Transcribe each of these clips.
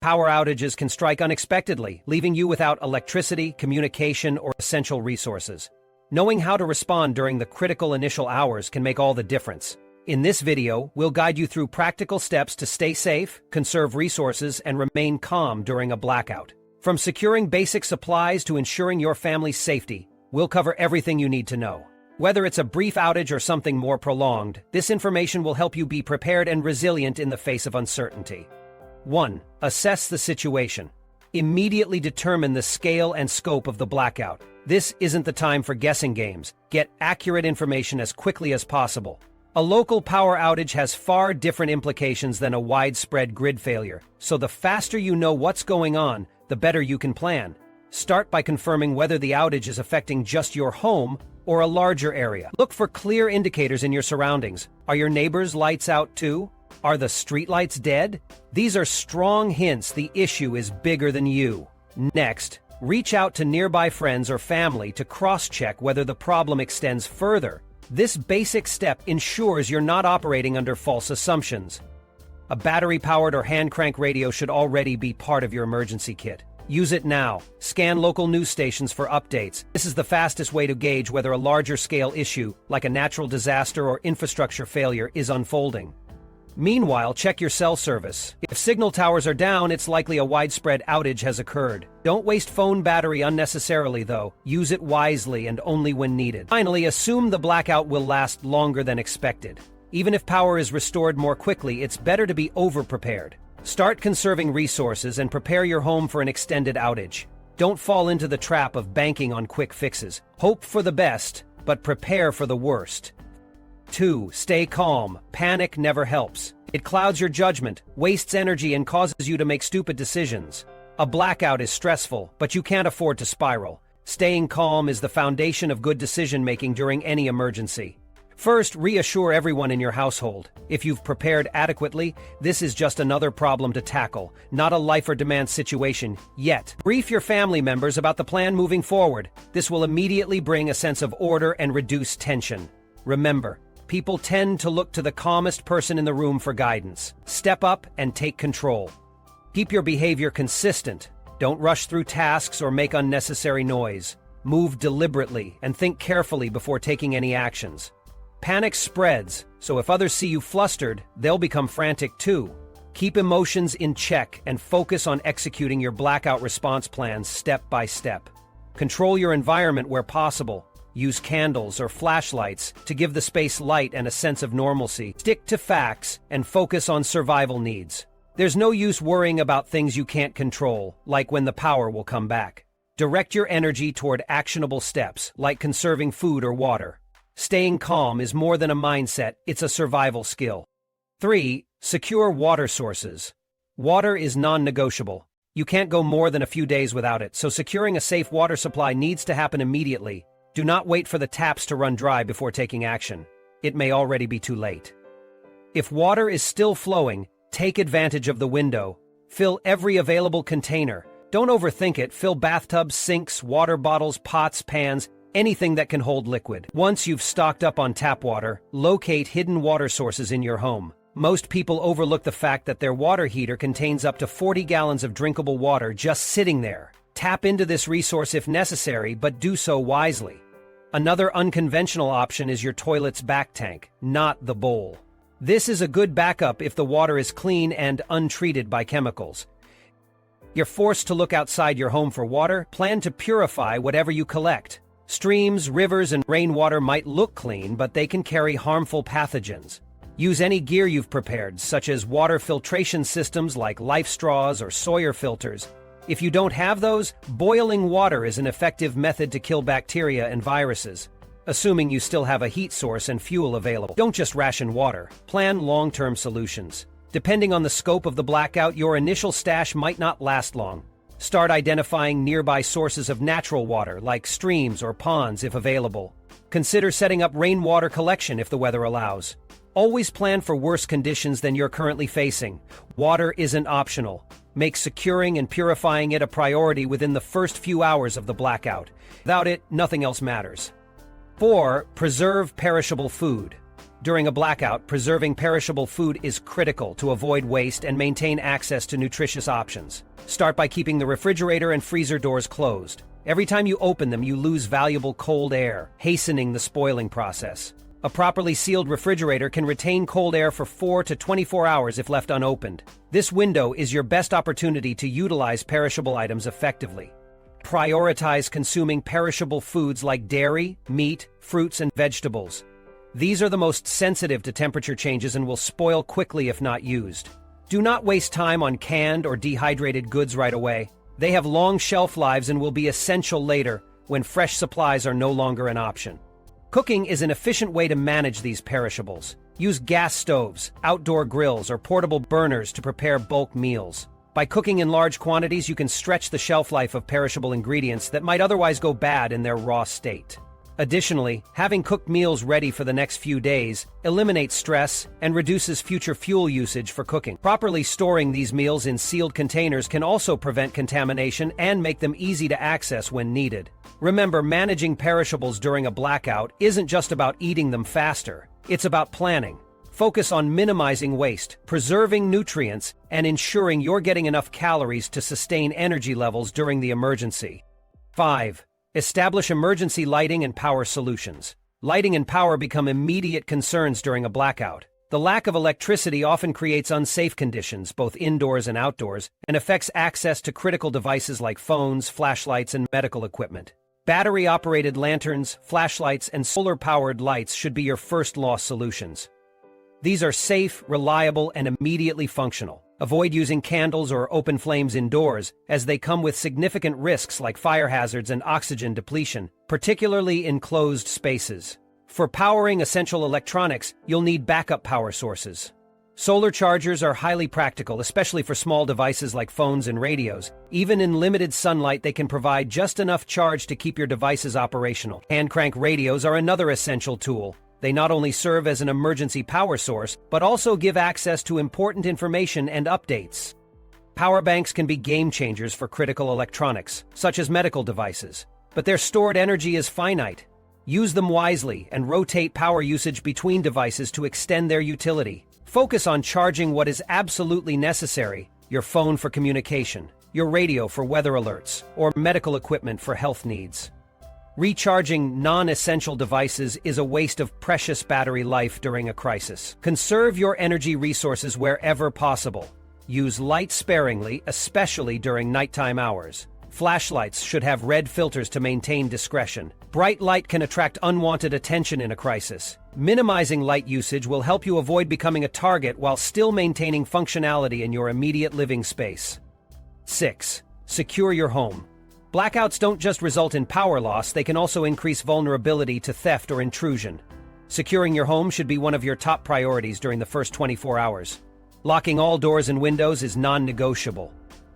Power outages can strike unexpectedly, leaving you without electricity, communication, or essential resources. Knowing how to respond during the critical initial hours can make all the difference. In this video, we'll guide you through practical steps to stay safe, conserve resources, and remain calm during a blackout. From securing basic supplies to ensuring your family's safety, we'll cover everything you need to know. Whether it's a brief outage or something more prolonged, this information will help you be prepared and resilient in the face of uncertainty. 1. Assess the situation. Immediately determine the scale and scope of the blackout. This isn't the time for guessing games. Get accurate information as quickly as possible. A local power outage has far different implications than a widespread grid failure, so the faster you know what's going on, the better you can plan. Start by confirming whether the outage is affecting just your home or a larger area. Look for clear indicators in your surroundings. Are your neighbors' lights out too? Are the streetlights dead? These are strong hints the issue is bigger than you. Next, reach out to nearby friends or family to cross-check whether the problem extends further. This basic step ensures you're not operating under false assumptions. A battery-powered or hand-crank radio should already be part of your emergency kit. Use it now. Scan local news stations for updates. This is the fastest way to gauge whether a larger-scale issue, like a natural disaster or infrastructure failure, is unfolding. Meanwhile, check your cell service. If signal towers are down, it's likely a widespread outage has occurred. Don't waste phone battery unnecessarily, though. Use it wisely and only when needed. Finally, assume the blackout will last longer than expected. Even if power is restored more quickly, it's better to be over-prepared. Start conserving resources and prepare your home for an extended outage. Don't fall into the trap of banking on quick fixes. Hope for the best, but prepare for the worst. 2. Stay calm. Panic never helps. It clouds your judgment, wastes energy, and causes you to make stupid decisions. A blackout is stressful, but you can't afford to spiral. Staying calm is the foundation of good decision-making during any emergency. First, reassure everyone in your household. If you've prepared adequately, this is just another problem to tackle, not a life-or-demand situation yet. Brief your family members about the plan moving forward. This will immediately bring a sense of order and reduce tension. Remember, people tend to look to the calmest person in the room for guidance. Step up and take control. Keep your behavior consistent. Don't rush through tasks or make unnecessary noise. Move deliberately and think carefully before taking any actions. Panic spreads, so if others see you flustered, they'll become frantic too. Keep emotions in check and focus on executing your blackout response plans step by step. Control your environment where possible. Use candles or flashlights to give the space light and a sense of normalcy. Stick to facts and focus on survival needs. There's no use worrying about things you can't control, like when the power will come back. Direct your energy toward actionable steps, like conserving food or water. Staying calm is more than a mindset, it's a survival skill. 3. Secure water sources. Water is non-negotiable. You can't go more than a few days without it, so securing a safe water supply needs to happen immediately. Do not wait for the taps to run dry before taking action. It may already be too late. If water is still flowing, take advantage of the window. Fill every available container. Don't overthink it. Fill bathtubs, sinks, water bottles, pots, pans, anything that can hold liquid. Once you've stocked up on tap water, locate hidden water sources in your home. Most people overlook the fact that their water heater contains up to 40 gallons of drinkable water just sitting there. Tap into this resource if necessary, but do so wisely. Another unconventional option is your toilet's back tank, not the bowl. This is a good backup if the water is clean and untreated by chemicals. You're forced to look outside your home for water, plan to purify whatever you collect. Streams, rivers, and rainwater might look clean, but they can carry harmful pathogens. Use any gear you've prepared, such as water filtration systems like life straws or Sawyer filters. If you don't have those, boiling water is an effective method to kill bacteria and viruses, assuming you still have a heat source and fuel available. Don't just ration water. Plan long-term solutions. Depending on the scope of the blackout, your initial stash might not last long. Start identifying nearby sources of natural water, like streams or ponds if available. Consider setting up rainwater collection if the weather allows. Always plan for worse conditions than you're currently facing. Water isn't optional. Make securing and purifying it a priority within the first few hours of the blackout. Without it, nothing else matters. 4. Preserve perishable food. During a blackout, preserving perishable food is critical to avoid waste and maintain access to nutritious options. Start by keeping the refrigerator and freezer doors closed. Every time you open them, you lose valuable cold air, hastening the spoiling process. A properly sealed refrigerator can retain cold air for 4 to 24 hours if left unopened. This window is your best opportunity to utilize perishable items effectively. Prioritize consuming perishable foods like dairy, meat, fruits, and vegetables. These are the most sensitive to temperature changes and will spoil quickly if not used. Do not waste time on canned or dehydrated goods right away. They have long shelf lives and will be essential later when fresh supplies are no longer an option. Cooking is an efficient way to manage these perishables. Use gas stoves, outdoor grills, or portable burners to prepare bulk meals. By cooking in large quantities, you can stretch the shelf life of perishable ingredients that might otherwise go bad in their raw state. Additionally, having cooked meals ready for the next few days eliminates stress and reduces future fuel usage for cooking. Properly storing these meals in sealed containers can also prevent contamination and make them easy to access when needed. Remember, managing perishables during a blackout isn't just about eating them faster. It's about planning. Focus on minimizing waste, preserving nutrients, and ensuring you're getting enough calories to sustain energy levels during the emergency. 5. Establish emergency lighting and power solutions. Lighting and power become immediate concerns during a blackout. The lack of electricity often creates unsafe conditions, both indoors and outdoors, and affects access to critical devices like phones, flashlights, and medical equipment. Battery-operated lanterns, flashlights, and solar-powered lights should be your first loss solutions. These are safe, reliable, and immediately functional. Avoid using candles or open flames indoors, as they come with significant risks like fire hazards and oxygen depletion, particularly in closed spaces. For powering essential electronics, you'll need backup power sources. Solar chargers are highly practical, especially for small devices like phones and radios. Even in limited sunlight, they can provide just enough charge to keep your devices operational. Hand crank radios are another essential tool. They not only serve as an emergency power source, but also give access to important information and updates. Power banks can be game changers for critical electronics, such as medical devices, but their stored energy is finite. Use them wisely and rotate power usage between devices to extend their utility. Focus on charging what is absolutely necessary: your phone for communication, your radio for weather alerts, or medical equipment for health needs. Recharging non-essential devices is a waste of precious battery life during a crisis. Conserve your energy resources wherever possible. Use light sparingly, especially during nighttime hours. Flashlights should have red filters to maintain discretion. Bright light can attract unwanted attention in a crisis. Minimizing light usage will help you avoid becoming a target while still maintaining functionality in your immediate living space. 6. Secure your home. Blackouts don't just result in power loss, they can also increase vulnerability to theft or intrusion. Securing your home should be one of your top priorities during the first 24 hours. Locking all doors and windows is non-negotiable.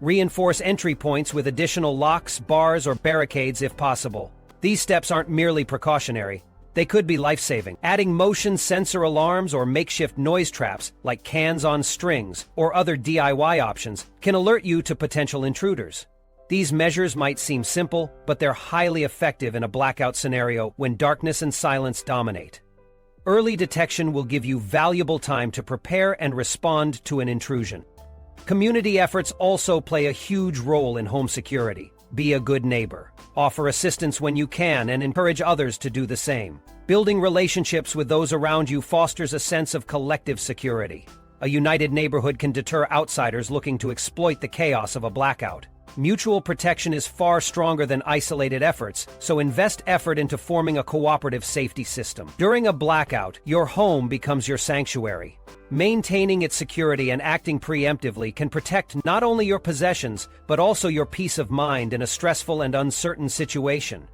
Reinforce entry points with additional locks, bars, or barricades if possible. These steps aren't merely precautionary. They could be life-saving. Adding motion sensor alarms or makeshift noise traps, like cans on strings or other DIY options, can alert you to potential intruders. These measures might seem simple, but they're highly effective in a blackout scenario when darkness and silence dominate. Early detection will give you valuable time to prepare and respond to an intrusion. Community efforts also play a huge role in home security. Be a good neighbor. Offer assistance when you can and encourage others to do the same. Building relationships with those around you fosters a sense of collective security. A united neighborhood can deter outsiders looking to exploit the chaos of a blackout. Mutual protection is far stronger than isolated efforts, so invest effort into forming a cooperative safety system. During a blackout, your home becomes your sanctuary. Maintaining its security and acting preemptively can protect not only your possessions, but also your peace of mind in a stressful and uncertain situation.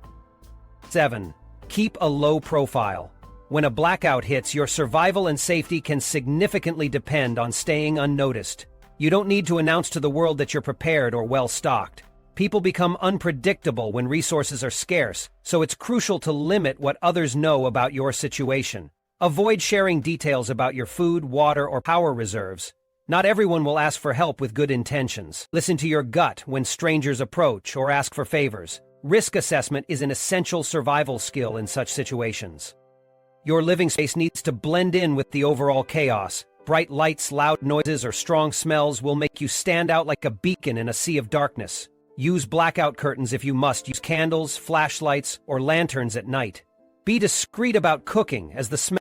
7. Keep a low profile. When a blackout hits, your survival and safety can significantly depend on staying unnoticed. You don't need to announce to the world that you're prepared or well-stocked. People become unpredictable when resources are scarce, so it's crucial to limit what others know about your situation. Avoid sharing details about your food, water, or power reserves. Not everyone will ask for help with good intentions. Listen to your gut when strangers approach or ask for favors. Risk assessment is an essential survival skill in such situations. Your living space needs to blend in with the overall chaos. Bright lights, loud noises, or strong smells will make you stand out like a beacon in a sea of darkness. Use blackout curtains if you must. Use candles, flashlights, or lanterns at night. Be discreet about cooking as the smell.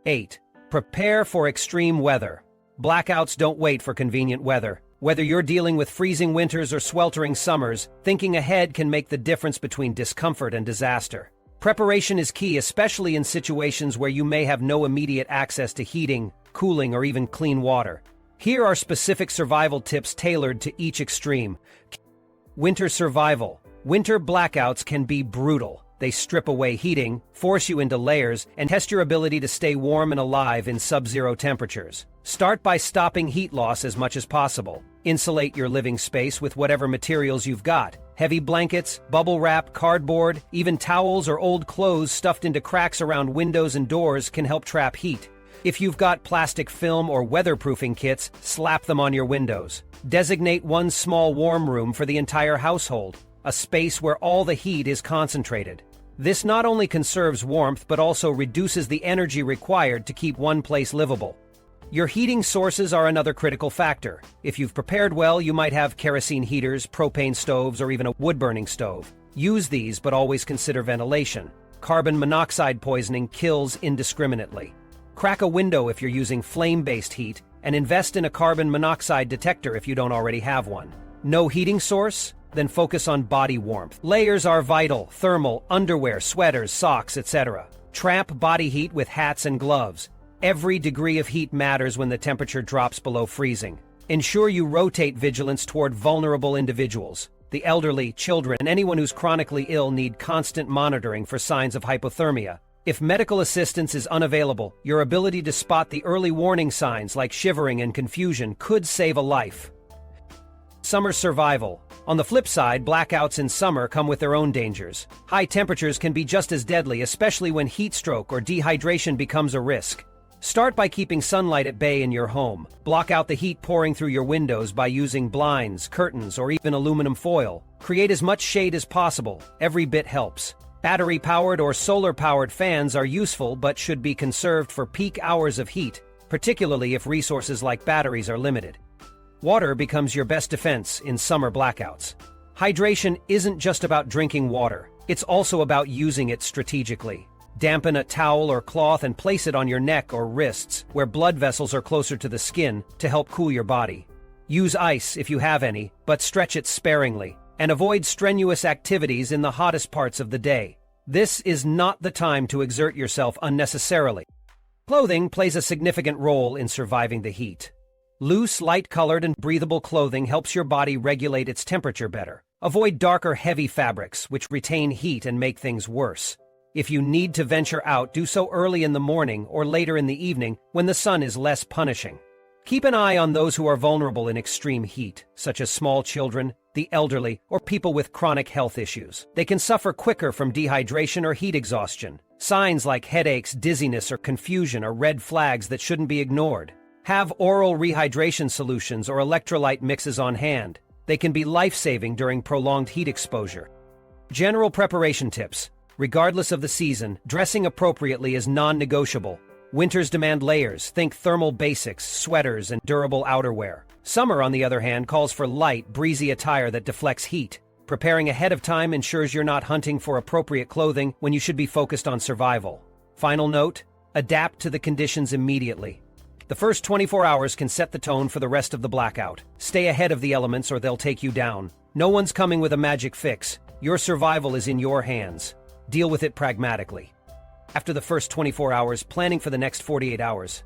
8. Prepare for extreme weather. Blackouts don't wait for convenient weather. Whether you're dealing with freezing winters or sweltering summers, thinking ahead can make the difference between discomfort and disaster. Preparation is key, especially in situations where you may have no immediate access to heating, cooling, or even clean water. Here are specific survival tips tailored to each extreme. Winter survival. Winter blackouts can be brutal. They strip away heating, force you into layers, and test your ability to stay warm and alive in sub-zero temperatures. Start by stopping heat loss as much as possible. Insulate your living space with whatever materials you've got. Heavy blankets, bubble wrap, cardboard, even towels or old clothes stuffed into cracks around windows and doors can help trap heat. If you've got plastic film or weatherproofing kits, slap them on your windows. Designate one small warm room for the entire household, a space where all the heat is concentrated. This not only conserves warmth but also reduces the energy required to keep one place livable. Your heating sources are another critical factor. If you've prepared well, you might have kerosene heaters, propane stoves, or even a wood-burning stove. Use these, but always consider ventilation. Carbon monoxide poisoning kills indiscriminately. Crack a window if you're using flame-based heat, and invest in a carbon monoxide detector if you don't already have one. No heating source? Then focus on body warmth. Layers are vital: thermal, underwear, sweaters, socks, etc. Trap body heat with hats and gloves. Every degree of heat matters when the temperature drops below freezing. Ensure you rotate vigilance toward vulnerable individuals. The elderly, children, and anyone who's chronically ill need constant monitoring for signs of hypothermia. If medical assistance is unavailable, your ability to spot the early warning signs like shivering and confusion could save a life. Summer survival. On the flip side, blackouts in summer come with their own dangers. High temperatures can be just as deadly, especially when heat stroke or dehydration becomes a risk. Start by keeping sunlight at bay in your home. Block out the heat pouring through your windows by using blinds, curtains, or even aluminum foil. Create as much shade as possible. Every bit helps. Battery-powered or solar-powered fans are useful but should be conserved for peak hours of heat, particularly if resources like batteries are limited. Water becomes your best defense in summer blackouts. Hydration isn't just about drinking water. It's also about using it strategically. Dampen a towel or cloth and place it on your neck or wrists, where blood vessels are closer to the skin, to help cool your body. Use ice if you have any, but stretch it sparingly, and avoid strenuous activities in the hottest parts of the day. This is not the time to exert yourself unnecessarily. Clothing plays a significant role in surviving the heat. Loose, light-colored, and breathable clothing helps your body regulate its temperature better. Avoid darker, heavy fabrics, which retain heat and make things worse. If you need to venture out, do so early in the morning or later in the evening when the sun is less punishing. Keep an eye on those who are vulnerable in extreme heat, such as small children, the elderly, or people with chronic health issues. They can suffer quicker from dehydration or heat exhaustion. Signs like headaches, dizziness, or confusion are red flags that shouldn't be ignored. Have oral rehydration solutions or electrolyte mixes on hand. They can be life-saving during prolonged heat exposure. General preparation tips. Regardless of the season, dressing appropriately is non-negotiable. Winters demand layers. Think thermal basics, sweaters, and durable outerwear. Summer, on the other hand, calls for light, breezy attire that deflects heat. Preparing ahead of time ensures you're not hunting for appropriate clothing when you should be focused on survival. Final note: adapt to the conditions immediately. The first 24 hours can set the tone for the rest of the blackout. Stay ahead of the elements or they'll take you down. No one's coming with a magic fix. Your survival is in your hands. Deal with it pragmatically. After the first 24 hours, planning for the next 48 hours.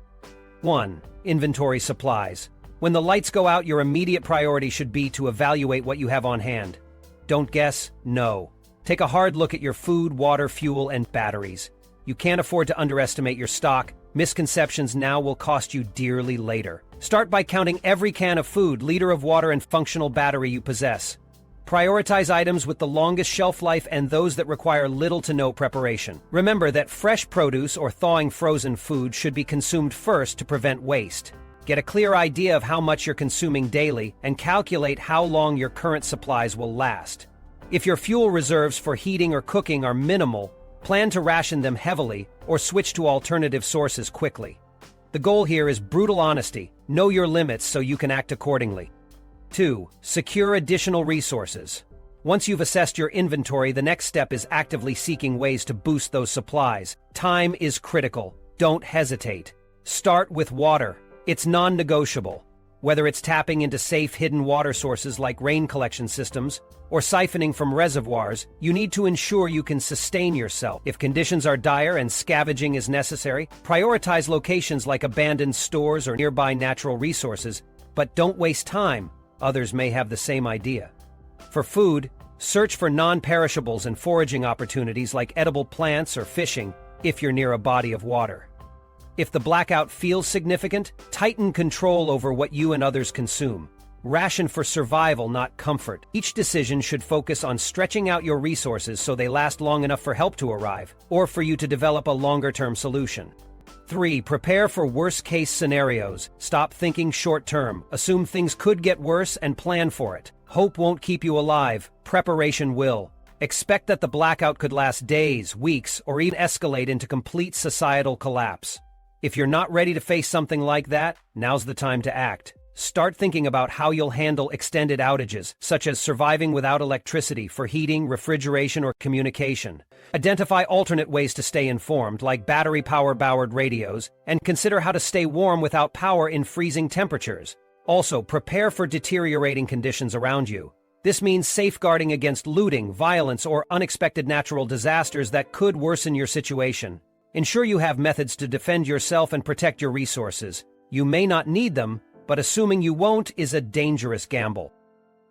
1. Inventory supplies. When the lights go out, your immediate priority should be to evaluate what you have on hand. Don't guess, know. Take a hard look at your food, water, fuel, and batteries. You can't afford to underestimate your stock. Misconceptions now will cost you dearly later. Start by counting every can of food, liter of water, and functional battery you possess. Prioritize items with the longest shelf life and those that require little to no preparation. Remember that fresh produce or thawing frozen food should be consumed first to prevent waste. Get a clear idea of how much you're consuming daily and calculate how long your current supplies will last. If your fuel reserves for heating or cooking are minimal, Plan to ration them heavily or switch to alternative sources quickly. The goal here is brutal honesty. Know your limits so you can act accordingly. 2. Secure additional resources. Once you've assessed your inventory, the next step is actively seeking ways to boost those supplies. Time is critical. Don't hesitate. Start with water. It's non-negotiable. Whether it's tapping into safe hidden water sources like rain collection systems or siphoning from reservoirs, you need to ensure you can sustain yourself. If conditions are dire and scavenging is necessary, prioritize locations like abandoned stores or nearby natural resources, but don't waste time. Others may have the same idea. For food, search for non-perishables and foraging opportunities like edible plants or fishing if you're near a body of water. If the blackout feels significant, tighten control over what you and others consume. Ration for survival, not comfort. Each decision should focus on stretching out your resources so they last long enough for help to arrive, or for you to develop a longer-term solution. 3. Prepare for worst-case scenarios. Stop thinking short-term. Assume things could get worse and plan for it. Hope won't keep you alive. Preparation will. Expect that the blackout could last days, weeks, or even escalate into complete societal collapse. If you're not ready to face something like that, now's the time to act. Start thinking about how you'll handle extended outages, such as surviving without electricity for heating, refrigeration, or communication. Identify alternate ways to stay informed, like battery-powered radios, and consider how to stay warm without power in freezing temperatures. Also, prepare for deteriorating conditions around you. This means safeguarding against looting, violence, or unexpected natural disasters that could worsen your situation. Ensure you have methods to defend yourself and protect your resources. You may not need them, but assuming you won't is a dangerous gamble.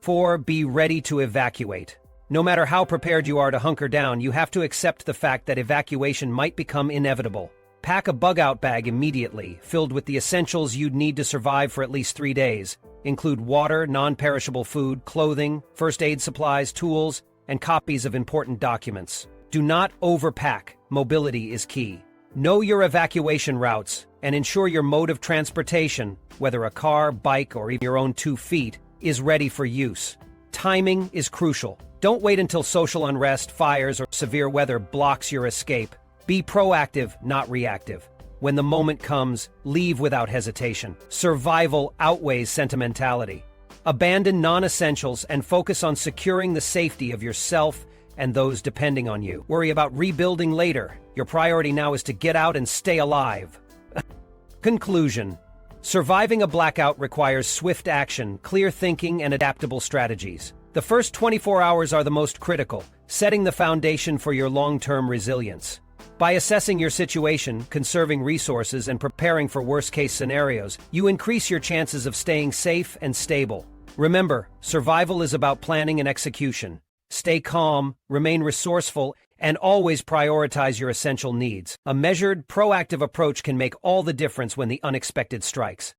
4. Be ready to evacuate. No matter how prepared you are to hunker down, you have to accept the fact that evacuation might become inevitable. Pack a bug-out bag immediately, filled with the essentials you'd need to survive for at least 3 days. Include water, non-perishable food, clothing, first aid supplies, tools, and copies of important documents. Do not overpack. Mobility is key. Know your evacuation routes and ensure your mode of transportation, whether a car, bike, or even your own 2 feet, is ready for use. Timing is crucial. Don't wait until social unrest, fires, or severe weather blocks your escape. Be proactive, not reactive. When the moment comes, leave without hesitation. Survival outweighs sentimentality. Abandon non-essentials and focus on securing the safety of yourself and those depending on you. Worry about rebuilding later. Your priority now is to get out and stay alive. Conclusion. Surviving a blackout requires swift action, clear thinking, and adaptable strategies. The first 24 hours are the most critical, setting the foundation for your long-term resilience. By assessing your situation, conserving resources, and preparing for worst-case scenarios, you increase your chances of staying safe and stable. Remember, survival is about planning and execution. Stay calm, remain resourceful, and always prioritize your essential needs. A measured, proactive approach can make all the difference when the unexpected strikes.